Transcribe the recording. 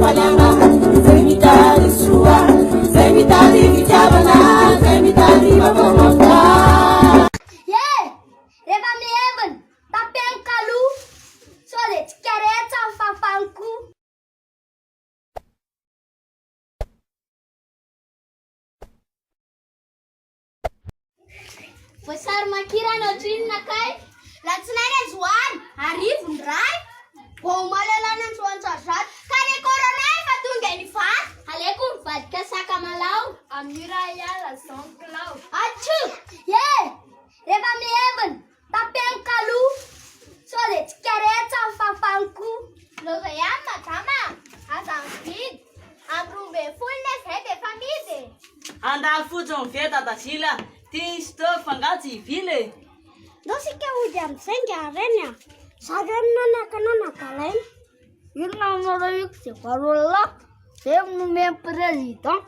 falhana, sem mitad sua, sem mitad vityavana, sem mitad mavamavka. Yeah, rehefa mihevana tapiankalo sao de tsy karetsy amin'ny fafanko. Voasary makirana ohatrinona kay? Latsinainy azoany, arivony ray. Vao malalana ny soantsarzato. Ka le corona efa tonga ny vaty. Aleko mivadika sakamalao. Amin'ny ray ala zao kilao. Atsu! Yeah! Rehefa mihevana tapiankalo sao de tsy karetsy amin'ny fafanko. Loza ihany madama, aza mividy. Ambroa folo zay de efa midy. Andalo fotsiny ve Dadazila, tia stove fangatsy ivile. Ndao sika ody amin'izay ngareny a. Zareo nanakana nagalaina. Io namoro io dia varola. Zay nomeny président.